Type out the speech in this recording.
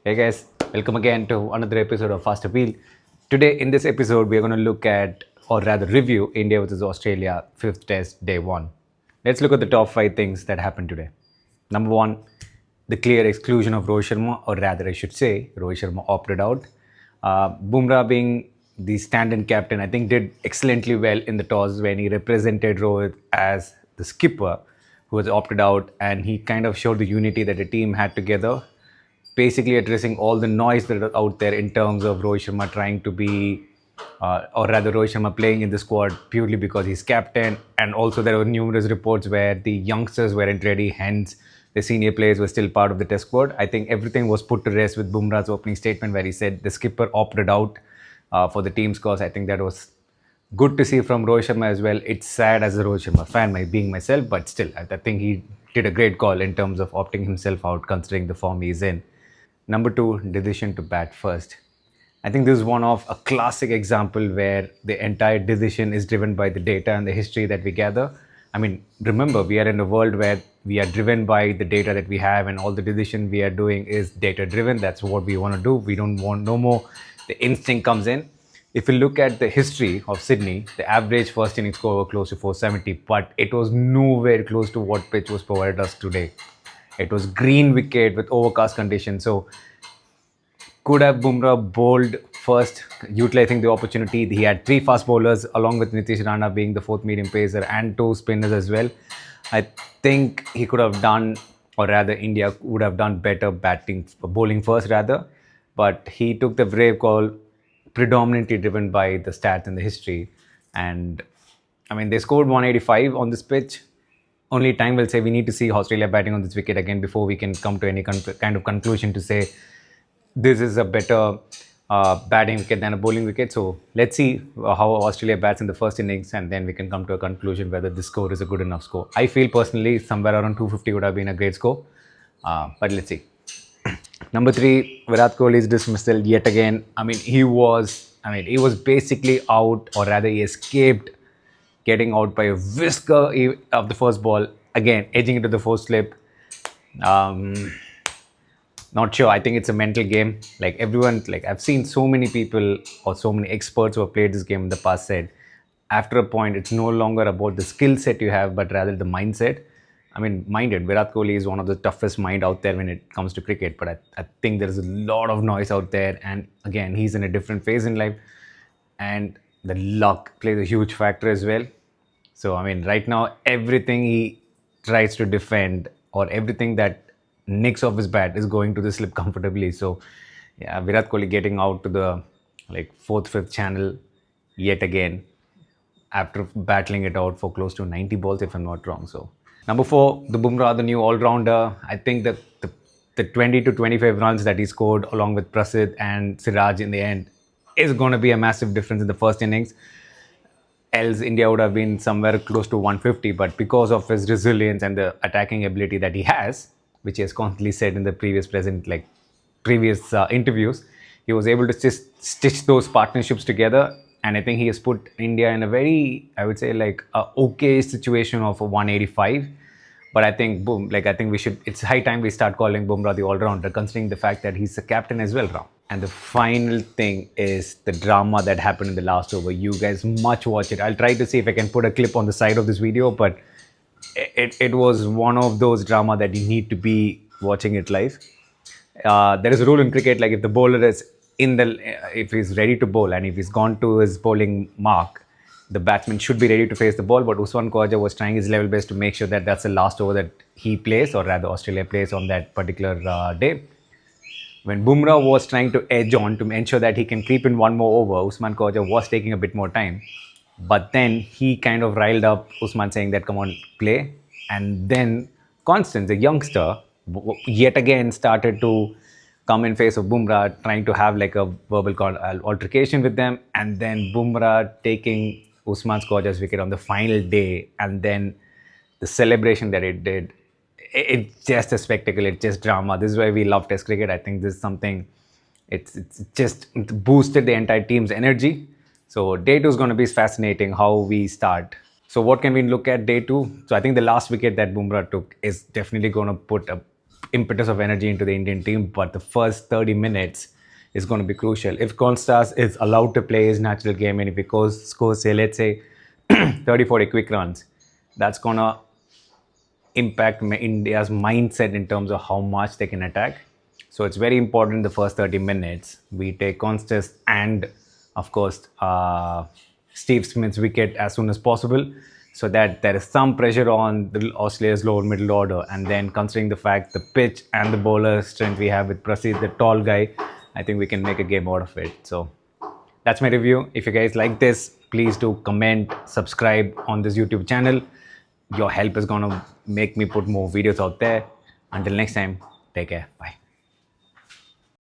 Hey guys, welcome again to another episode of FastAppeal. Today, in this episode, we are going to look at, or rather review, India versus Australia 5th Test, Day 1. Let's look at the top 5 things that happened today. Number 1, the clear exclusion of Rohit Sharma, or rather, I should say, Rohit Sharma opted out. Bumrah, being the stand-in captain, I think did excellently well in the toss when he represented Rohit as the skipper who was opted out, and he kind of showed the unity that the team had together, basically addressing all the noise that are out there in terms of Rohit Sharma trying to be, or rather Rohit Sharma playing in the squad purely because he's captain. And also there were numerous reports where the youngsters weren't ready, hence the senior players were still part of the test squad. I think everything was put to rest with Bumrah's opening statement where he said the skipper opted out for the team's cause. I think that was good to see from Rohit Sharma as well. It's sad as a Rohit Sharma fan, being myself, but still, I think he did a great call in terms of opting himself out considering the form he's in. Number 2, decision to bat first. I think this is one of a classic example where the entire decision is driven by the data and the history that we gather. I mean, remember, we are in a world where we are driven by the data that we have, and all the decision we are doing is data driven. That's what we want to do. We don't want no more. The instinct comes in. If you look at the history of Sydney, the average first inning score was close to 470, but it was nowhere close to what pitch was provided us today. It was green wicket with overcast conditions. So could have Bumrah bowled first, utilizing the opportunity. He had 3 fast bowlers along with Nitish Rana being the 4th medium pacer and 2 spinners as well. I think he could have done, or rather India would have done better bowling first rather. But he took the brave call, predominantly driven by the stats and the history. And I mean, they scored 185 on this pitch. Only time will say. We need to see Australia batting on this wicket again before we can come to any kind of conclusion to say this is a better batting wicket than a bowling wicket. So let's see how Australia bats in the first innings, and then we can come to a conclusion whether this score is a good enough score. I feel personally somewhere around 250 would have been a great score, but let's see. Number 3, Virat Kohli's dismissal yet again. He was basically out, or rather he escaped getting out by a whisker of the first ball, again edging into the fourth slip. Not sure. I think it's a mental game. Like everyone, like I've seen so many people or so many experts who have played this game in the past said, after a point, it's no longer about the skill set you have, but rather the mindset. Minded, Virat Kohli is one of the toughest mind out there when it comes to cricket, but I think there's a lot of noise out there. And again, he's in a different phase in life, and the luck plays a huge factor as well. So, right now, everything he tries to defend or everything that nicks off his bat is going to the slip comfortably. So, yeah, Virat Kohli getting out to the 4th, 5th channel yet again after battling it out for close to 90 balls, if I'm not wrong. So, number 4, the Bumrah, the new all-rounder. I think that the 20 to 25 runs that he scored along with Prasidh and Siraj in the end is going to be a massive difference in the first innings. Else India would have been somewhere close to 150, but because of his resilience and the attacking ability that he has, which he has constantly said in the previous interviews, he was able to just stitch those partnerships together. And I think he has put India in a very, I would say, a okay situation of a 185. But I think it's high time we start calling Bumrah the all-rounder, considering the fact that he's the captain as well, Ram. And the final thing is the drama that happened in the last over. You guys must watch it. I'll try to see if I can put a clip on the side of this video, but it was one of those drama that you need to be watching it live. There is a rule in cricket, like if the bowler is if he's ready to bowl and if he's gone to his bowling mark, the batsman should be ready to face the ball. But Usman Khawaja was trying his level best to make sure that that's the last over that he plays, or rather Australia plays on that particular day. When Bumrah was trying to edge on to ensure that he can creep in one more over, Usman Khawaja was taking a bit more time. But then he kind of riled up Usman, saying that, come on, play. And then Constance, the youngster, yet again started to come in face of Bumrah, trying to have like a verbal altercation with them. And then Bumrah taking Usman Khawaja's wicket on the final day. And then the celebration that it did, it's just a spectacle. It's just drama. This is why we love Test cricket. I think this is something, it's just boosted the entire team's energy. So day 2 is going to be fascinating how we start. So what can we look at day 2? So I think the last wicket that Bumrah took is definitely going to put a impetus of energy into the Indian team, but the first 30 minutes is going to be crucial. If Konstas is allowed to play his natural game, and if he scores say, let's say, 30, 40 quick runs, that's going to impact India's mindset in terms of how much they can attack. So it's very important the first 30 minutes we take Konstas and, of course, Steve Smith's wicket as soon as possible, so that there is some pressure on the Australia's lower middle order. And then, considering the fact the pitch and the bowler strength we have with Prashant, the tall guy, I think we can make a game out of it. So that's my review. If you guys like this, please do comment, subscribe on this YouTube channel. Your help is gonna make me put more videos out there. Until next time, take care. Bye.